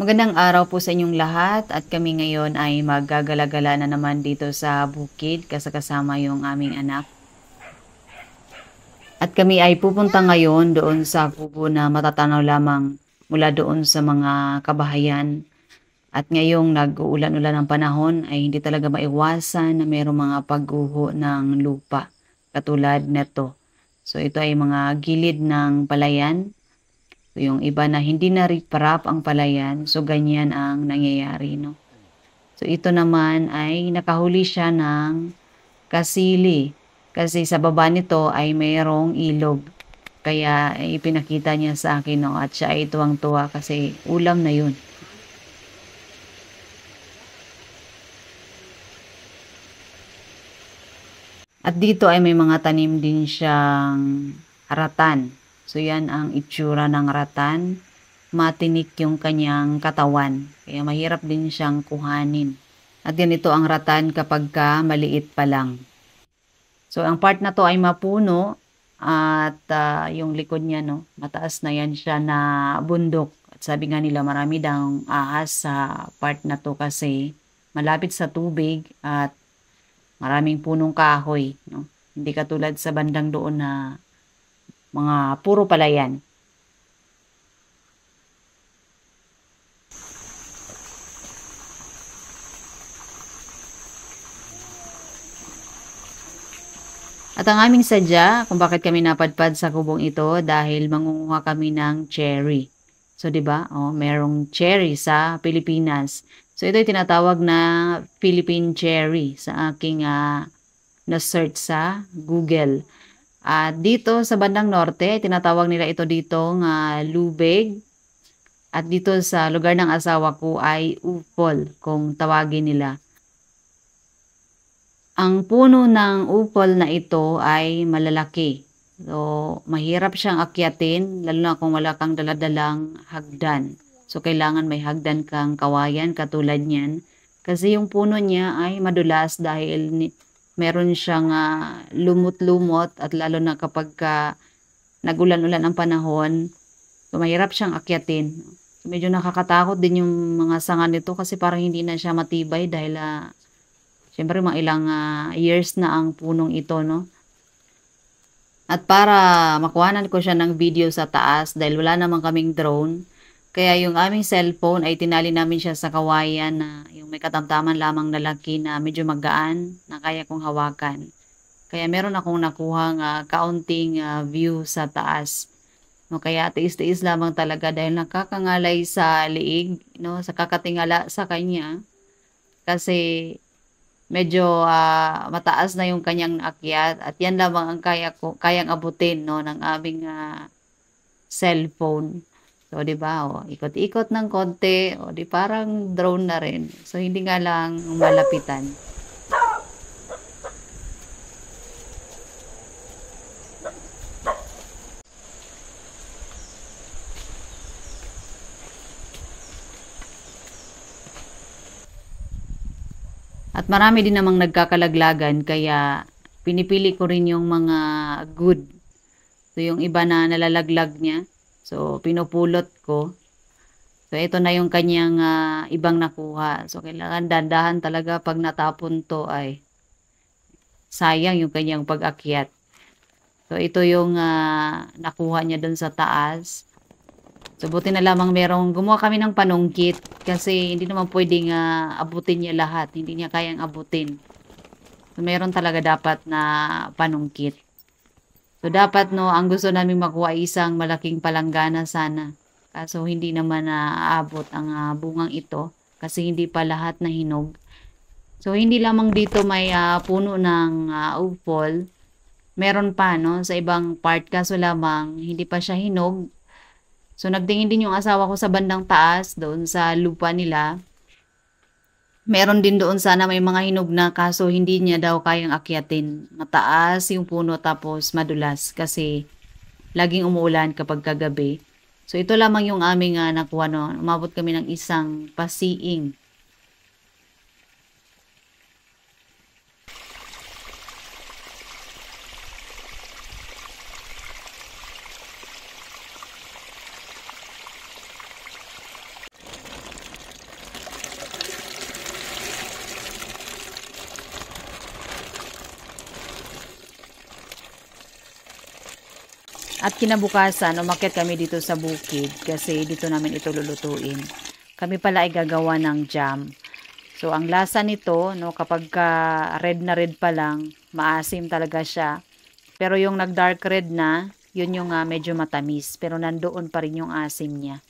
Magandang araw po sa inyong lahat at kami ngayon ay maggagala-gala na naman dito sa bukid kasama yung aming anak. At kami ay pupunta ngayon doon sa kubo na matatanaw lamang mula doon sa mga kabahayan. At ngayong nag-uulan-ulan ng panahon ay hindi talaga maiwasan na mayroong mga pagguho ng lupa katulad neto. So ito ay mga gilid ng palayan. So, yung iba na hindi na riprap ang palayan, so ganyan ang nangyayari, no? So ito naman ay nakahuli siya ng kasili kasi sa baba nito ay mayroong ilog. Kaya ipinakita niya sa akin, no, at siya ay tuwang-tuwa kasi ulam na yun. At dito ay may mga tanim din siyang ratan. So yan ang itsura ng ratan. Matinik yung kanyang katawan. Kaya mahirap din siyang kuhanin. At ganito ang ratan kapag ka maliit pa lang. So ang part na to ay mapuno at yung likod niya, no, mataas na yan siya na bundok. At sabi nga nila marami daw ahas sa part na to kasi malapit sa tubig at maraming punong kahoy, no? Hindi katulad sa bandang doon na mga puro palayan. At ang aming sadya kung bakit kami napadpad sa kubong ito dahil mangunguha kami ng cherry. So 'di ba? Oh, merong cherry sa Pilipinas. So ito ay tinatawag na Philippine cherry sa aking na-search sa Google. At dito sa bandang norte, tinatawag nila ito dito nga lubeg. At dito sa lugar ng asawa ko ay upol kung tawagin nila. Ang puno ng upol na ito ay malalaki. So, mahirap siyang akyatin, lalo na kung wala kang daladalang hagdan. So, kailangan may hagdan kang kawayan katulad niyan. Kasi yung puno niya ay madulas dahil meron siyang lumot-lumot at lalo na kapag nagulan-ulan ang panahon, so mahirap siyang akyatin. So, medyo nakakatakot din yung mga sanga nito kasi parang hindi na siya matibay dahil siyempre mga ilang years na ang punong ito, no? At para makuhanan ko siya ng video sa taas dahil wala naman kaming drone, kaya yung aming cellphone ay tinali namin siya sa kawayan na yung may katamtaman lamang na laki na medyo magaan na kaya kong hawakan. Kaya meron akong nakuhang kaunting view sa taas. No, kaya tiis-tiis lamang talaga dahil nakakangalay sa liig, no, sa kakatingala sa kanya. Kasi medyo mataas na yung kanyang akyat at yan lamang ang kayang abutin, no, ng aming cellphone. So 'di ba? Oh, ikot-ikot ng konti, o di parang drone na rin. So hindi nga lang malapitan. At marami din namang nagkakalaglagan kaya pinipili ko rin yung mga good. So yung iba na nalalaglag niya, so pinupulot ko. So ito na yung kanyang ibang nakuha. So kailangan dandahan talaga pag natapon to ay sayang yung kanyang pag-akyat. So ito yung nakuha niya dun sa taas. So buti na lamang gumawa kami ng panungkit kasi hindi naman pwedeng abutin niya lahat. Hindi niya kayang abutin. So meron talaga dapat na panungkit. So dapat, no, ang gusto namin makuha ay isang malaking palanggana sana. Kaso hindi naman aabot ang bungang ito kasi hindi pa lahat na hinog. So hindi lamang dito may puno ng upol. Meron pa, no, sa ibang part kaso lamang hindi pa siya hinog. So nagtingin din yung asawa ko sa bandang taas doon sa lupa nila. Meron din doon sana may mga hinog na kaso hindi niya daw kayang akyatin. Mataas yung puno tapos madulas kasi laging umuulan kapag kagabi. So ito lamang yung aming nakuha, no. Umabot kami ng isang pasiing. At kinabukasan, umakyat kami dito sa bukid kasi dito namin ito lulutuin. Kami pala ay gagawa ng jam. So, ang lasa nito, no, kapag red na red pa lang, maasim talaga siya. Pero yung nag-dark red na, yun yung medyo matamis. Pero nandoon pa rin yung asim niya.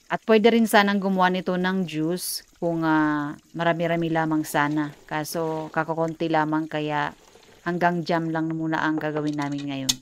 At pwede rin sanang gumawa nito ng juice kung marami-rami lamang sana. Kaso, kakakonti lamang kaya hanggang jam lang muna ang gagawin namin ngayon.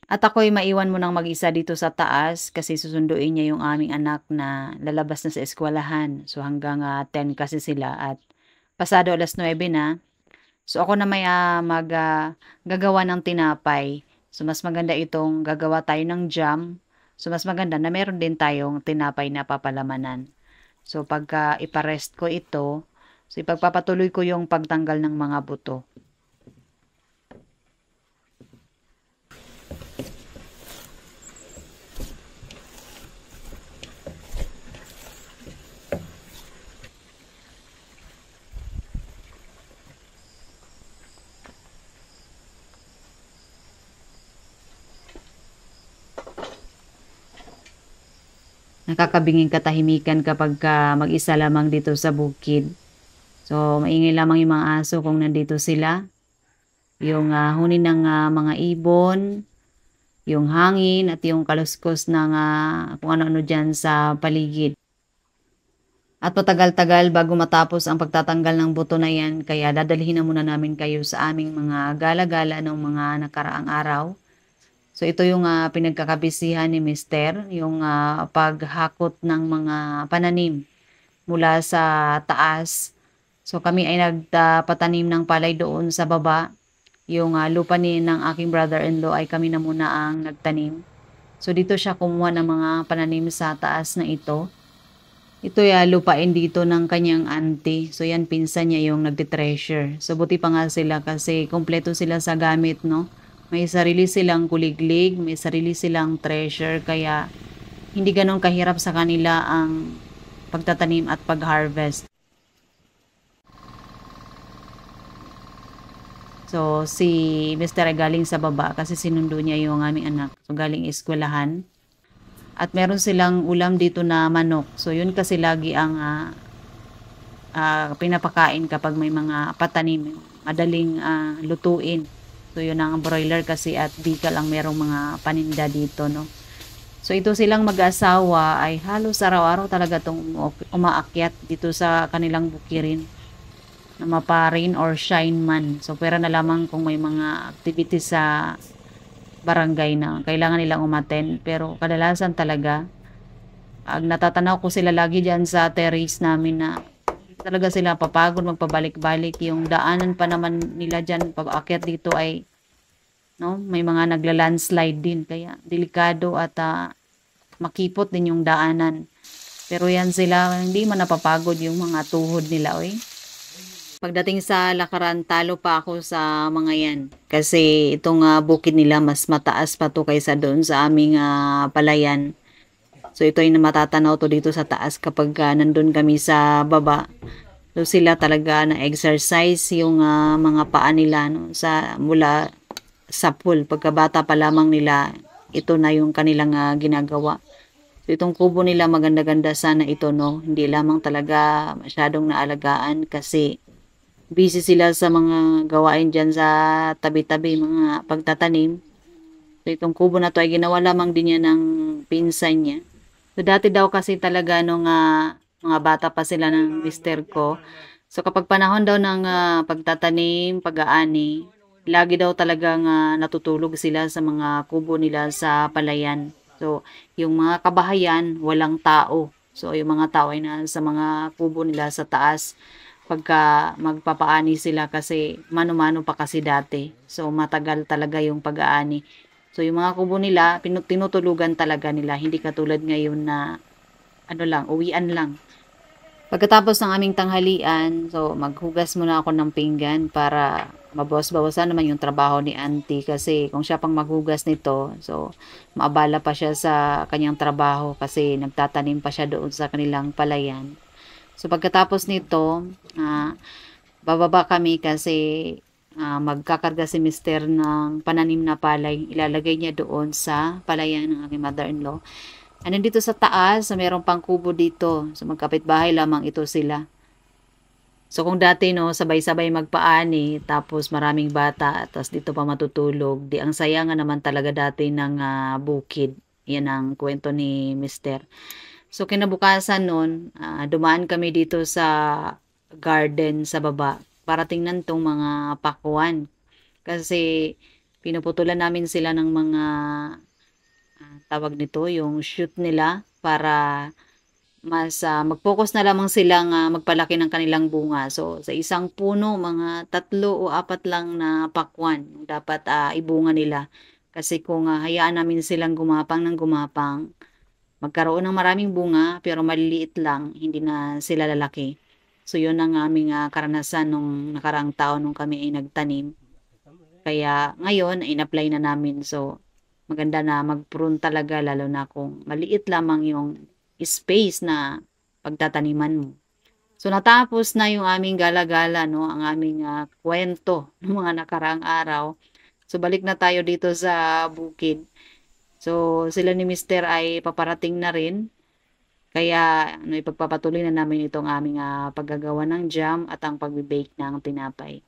At ako'y maiwan mo ng mag-isa dito sa taas kasi susunduin niya yung aming anak na lalabas na sa eskwelahan. So hanggang 10 kasi sila at pasado 9:00 na. So ako na may gagawa ng tinapay. So mas maganda itong gagawa tayo ng jam. So mas maganda na meron din tayong tinapay na papalamanan. So pagka iparest ko ito, so ipagpapatuloy ko yung pagtanggal ng mga buto. Nakakabinging katahimikan kapag mag-isa lamang dito sa bukid. So, maingay lamang yung mga aso kung nandito sila. Yung huni ng mga ibon, yung hangin at yung kaluskos ng kung ano-ano dyan sa paligid. At matagal-tagal bago matapos ang pagtatanggal ng buto na yan, kaya dadalhin na muna namin kayo sa aming mga gala-gala ng mga nakaraang araw. So ito yung pinagkakabisihan ni Mister, yung paghakot ng mga pananim mula sa taas. So kami ay nagpatanim ng palay doon sa baba. Yung lupa ng aking brother-in-law ay kami na muna ang nagtanim. So dito siya kumuha ng mga pananim sa taas na ito. Ito lupain dito ng kanyang auntie. So yan pinsan niya yung nagte-treasure. So buti pa nga sila kasi kompleto sila sa gamit, no? May sarili silang kuliglig, may sarili silang treasure, kaya hindi ganun kahirap sa kanila ang pagtatanim at pag-harvest. So, si Mr. ay galing sa baba kasi sinundo niya yung aming anak. So, galing eskwelahan. At meron silang ulam dito na manok. So, yun kasi lagi ang pinapakain kapag may mga patanim. Madaling lutuin. So, yun ang broiler kasi at bika lang merong mga paninda dito, no? So, ito silang mag-asawa ay halos araw-araw talaga itong umaakyat dito sa kanilang bukirin na maparin or shine man. So, pera na lamang kung may mga activities sa barangay na kailangan nilang umattend. Pero, kadalasan talaga, natatanaw ko sila lagi dyan sa terrace namin na talaga sila papagod magpabalik-balik. Yung daanan pa naman nila dyan pag-akyat dito ay may mga nagla-landslide din kaya delikado at makipot din yung daanan. Pero yan sila, hindi man napapagod yung mga tuhod nila, oy. Pagdating sa lakaran, talo pa ako sa mga yan. Kasi itong bukid nila mas mataas pa to kaysa doon sa aming palayan. So ito ay matatanaw to dito sa taas kapag nandun kami sa baba. So sila talaga na exercise yung mga paa nila mula sa pool. Pagkabata pa lamang nila, ito na yung kanilang ginagawa. So itong kubo nila maganda-ganda sana ito, no. Hindi lamang talaga masyadong naalagaan kasi busy sila sa mga gawain dyan sa tabi-tabi, mga pagtatanim. So itong kubo na to ay ginawa lamang din niya ng pinsan niya. So, dati daw kasi talaga nung mga bata pa sila ng mister ko. So, kapag panahon daw ng pagtatanim, pag-aani, lagi daw talagang natutulog sila sa mga kubo nila sa palayan. So, yung mga kabahayan, walang tao. So, yung mga tao ay nasa mga kubo nila sa taas pagka magpapaani sila kasi mano-mano pa kasi dati. So, matagal talaga yung pag-aani. So, yung mga kubo nila, tinutulugan talaga nila. Hindi katulad ngayon na, uwian lang. Pagkatapos ng aming tanghalian, so, maghugas muna ako ng pinggan para mabawas-bawasan naman yung trabaho ni auntie kasi kung siya pang maghugas nito, so maabala pa siya sa kanyang trabaho kasi nagtatanim pa siya doon sa kanilang palayan. So pagkatapos nito, bababa kami kasi magkakarga si mister ng pananim na palay. Ilalagay niya doon sa palayan ng aking mother-in-law. And dito sa taas, so mayroong pang kubo dito. So magkapit-bahay lamang ito sila. So kung dati no, sabay-sabay magpaani, tapos maraming bata, tapos dito pa matutulog, di ang saya nga naman talaga dati ng bukid. Yan ang kwento ni mister. So kinabukasan nun, dumaan kami dito sa garden sa baba para tingnan tong mga pakuan. Kasi pinuputulan namin sila ng mga tawag nito, yung shoot nila para mas mag-focus na lamang silang magpalaki ng kanilang bunga. So, sa isang puno, mga 3 o 4 lang na pakwan dapat ibunga nila. Kasi kung hayaan namin silang gumapang ng gumapang, magkaroon ng maraming bunga pero maliliit lang, hindi na sila lalaki. So, yun ang aming karanasan nung nakaraang taon nung kami ay nagtanim. Kaya ngayon, in-apply na namin. So, maganda na mag-prune talaga lalo na kung maliit lamang yung space na pagtataniman mo. So natapos na yung aming gala-gala, no, ang aming kwento ng mga nakaraang araw. So balik na tayo dito sa bukid. So sila ni Mister ay paparating na rin. Kaya ano, ipagpapatuloy na namin itong aming paggagawa ng jam at ang pagbe-bake ng tinapay.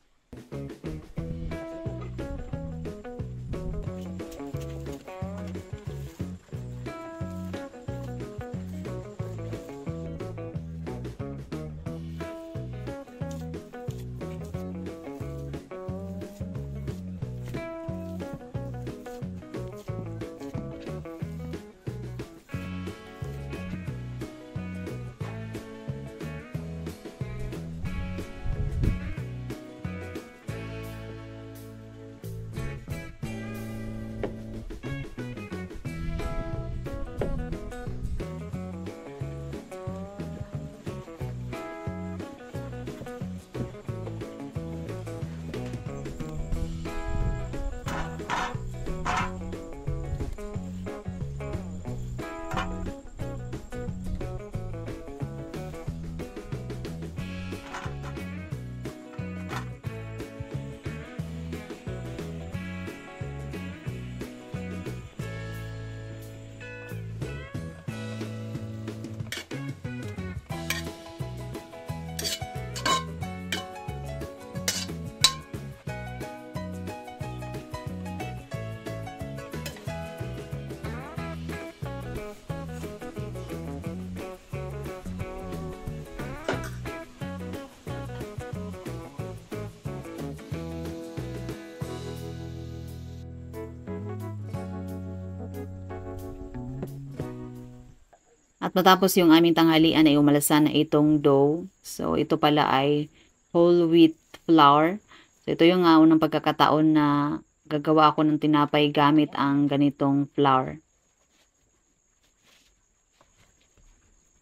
At matapos yung aming tanghalian ay umalasan na itong dough. So, ito pala ay whole wheat flour. So, ito yung unang pagkakataon na gagawa ako ng tinapay gamit ang ganitong flour.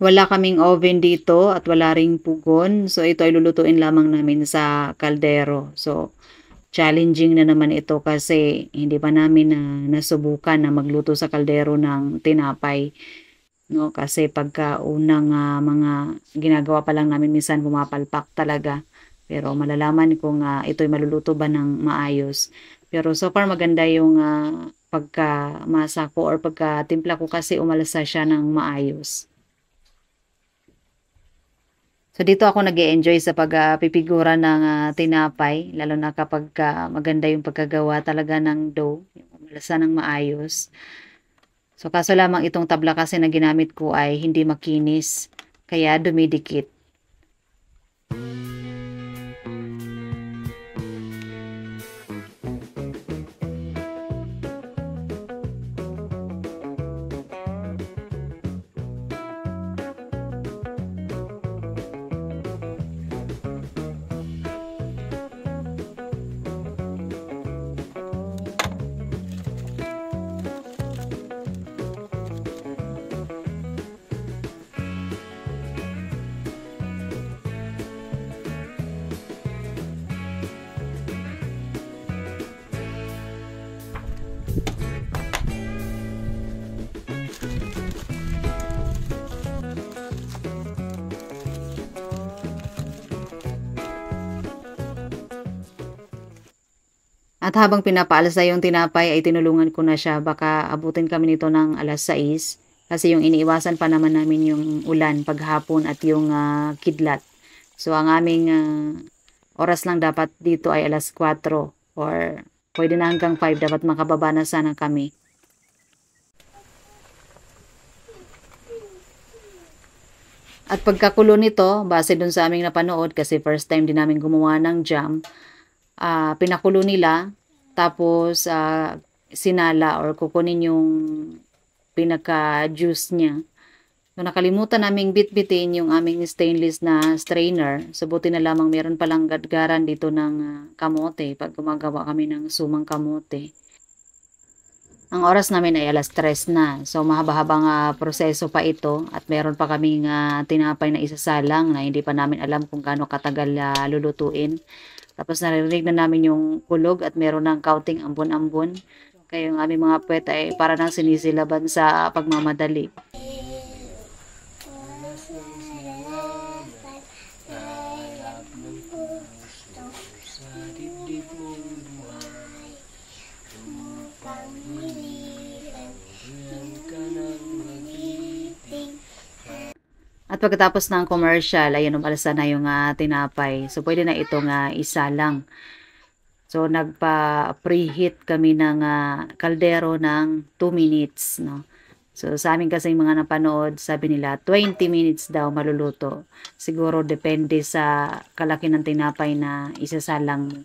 Wala kaming oven dito at wala ring pugon. So, ito ay lulutuin lamang namin sa kaldero. So, challenging na naman ito kasi hindi pa namin nasubukan na magluto sa kaldero ng tinapay. No, kasi pagka unang mga ginagawa pa lang namin minsan pumapalpak talaga. Pero malalaman kung ito'y maluluto ba ng maayos. Pero so far maganda yung pagka-masa ko or pagka-timpla ko kasi umalasa siya ng maayos. So dito ako nag-e-enjoy sa pagpipigura ng tinapay, lalo na kapag maganda yung pagkagawa talaga ng dough, yung umalasa ng maayos. So kaso lamang itong tabla kasi na ginamit ko ay hindi makinis, kaya dumidikit. At habang pinapaalsa yung tinapay ay tinulungan ko na siya, baka abutin kami nito ng 6:00 kasi yung iniiwasan pa naman namin yung ulan paghapon at yung kidlat. So ang aming oras lang dapat dito ay 4:00 or pwede na hanggang 5 dapat makababa na sana kami. At pagkakulo nito, base dun sa aming napanood, kasi first time din namin gumawa ng jam, pinakulo nila, tapos sinala or kukunin yung pinaka-juice niya. So nakalimutan naming bitbitin yung aming stainless na strainer. So buti na lamang meron palang gadgaran dito ng kamote pag gumagawa kami ng sumang kamote. Ang oras namin ay 3:00 na. So mahaba-habang proseso pa ito at meron pa kaming tinapay na isasalang na hindi pa namin alam kung gaano katagal lulutuin. Tapos naririnig na namin yung kulog at meron ng kauting ambon-ambon. Kaya yung aming mga puwet ay para nang sinisilaban sa pagmamadali. At pagkatapos ng commercial, ayun, umalis na yung tinapay. So, pwede na itong isalang. So, nagpa-preheat kami ng kaldero ng 2 minutes, no? So, sa amin kasi mga napanood, sabi nila 20 minutes daw maluluto. Siguro depende sa kalaki ng tinapay na isasalang mo.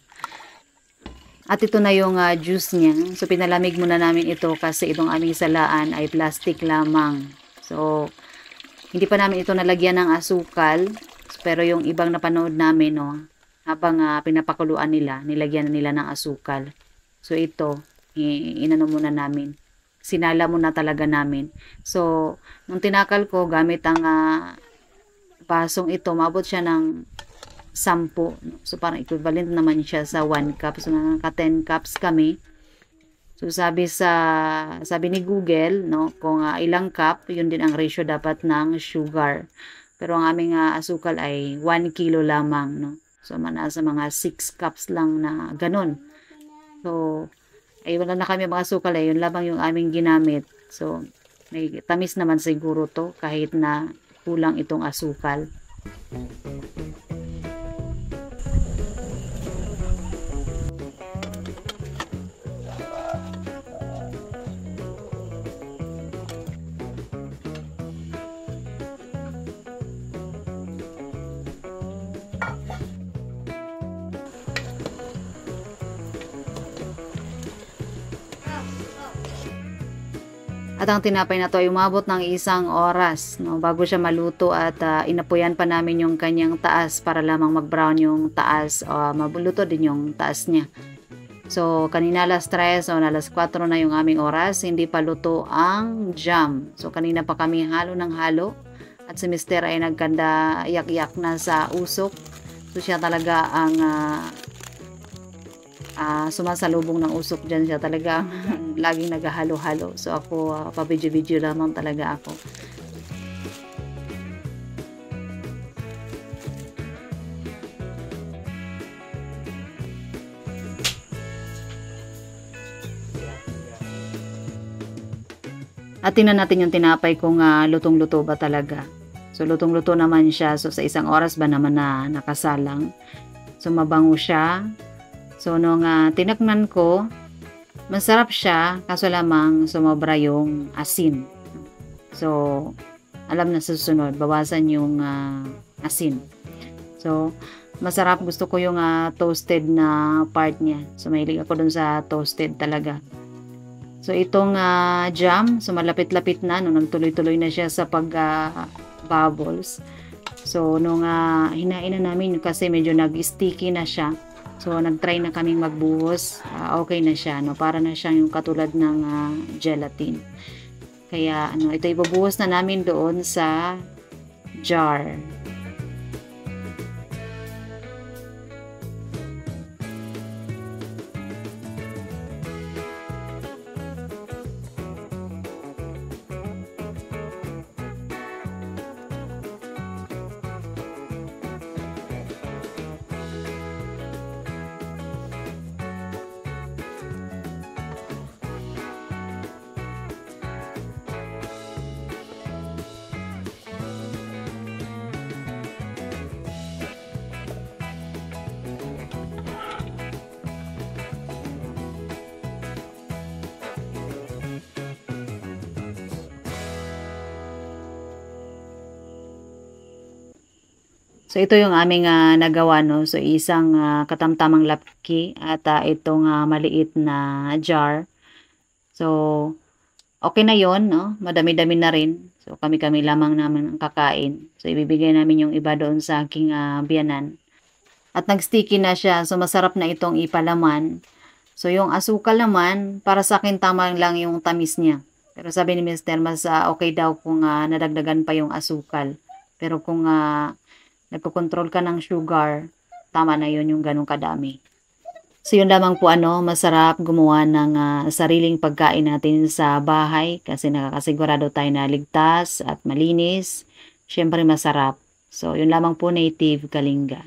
At ito na yung juice niya. So, pinalamig muna namin ito kasi itong aming salaan ay plastic lamang. So, hindi pa namin ito nalagyan ng asukal, pero yung ibang napanood namin, no, habang pinapakuluan nila, nilagyan na nila ng asukal. So ito, inano muna namin. Sinala muna talaga namin. So, nung tinakal ko, gamit ang basong ito, maabot siya ng 10. So parang equivalent naman siya sa 1 cup. So naka 10 cups kami. So sabi ni Google, no, kung ilang cup, yun din ang ratio dapat ng sugar. Pero ang aming asukal ay 1 kilo lamang, no. So nasa mga 6 cups lang na ganun. So ay wala na kami mga asukal, yun lamang yung aming ginamit. So may tamis naman siguro to kahit na kulang itong asukal. At ang tinapay na to ay umabot ng 1 oras, no, bago siya maluto at inapuyan pa namin yung kanyang taas para lamang mag-brown yung taas, maluto din yung taas niya. So kanina 3:00 o 4:00 na yung aming oras, hindi pa luto ang jam. So kanina pa kami halo ng halo at si Mister ay nagkanda yak-yak na sa usok. So siya talaga ang sumasalubong ng usok dyan, siya talaga laging naghahalo-halo. So ako pa-video-video lamang talaga ako. At tingnan natin yung tinapay kung lutong-luto ba talaga. So lutong-luto naman siya. So sa 1 oras ba naman na nakasalang. So mabango siya. So, nung tinakman ko, masarap siya, kaso lamang sumobra yung asin. So, alam na susunod, bawasan yung asin. So, masarap. Gusto ko yung toasted na part niya. So, mahilig ako dun sa toasted talaga. So, itong jam, so malapit-lapit na, nung nagtuloy-tuloy na siya sa pag-bubbles. So, nung hinain na namin, kasi medyo nag-sticky na siya. So, nag-try na kaming magbuhos. Okay na siya, no? Para na siyang yung katulad ng gelatin. Kaya, ito ibubuhos na namin doon sa jar. So ito yung aming nagawa, no. So isang katamtamang lapki at itong maliit na jar. So okay na yon, no. Madami-dami na rin. So kami-kami lamang naman ang kakain. So ibibigay namin yung iba doon sa aking biyanan. At nag-sticky na siya. So masarap na itong ipalaman. So yung asukal naman, para sa akin tama lang yung tamis niya. Pero sabi ni Mister, mas okay daw kung nadagdagan pa yung asukal. Pero kung nagko-control ka ng sugar, tama na yun yung ganong kadami. So yun lamang po, masarap gumawa ng sariling pagkain natin sa bahay kasi nakakasigurado tayo na ligtas at malinis. Syempre masarap. So yun lamang po, Native Kalinga.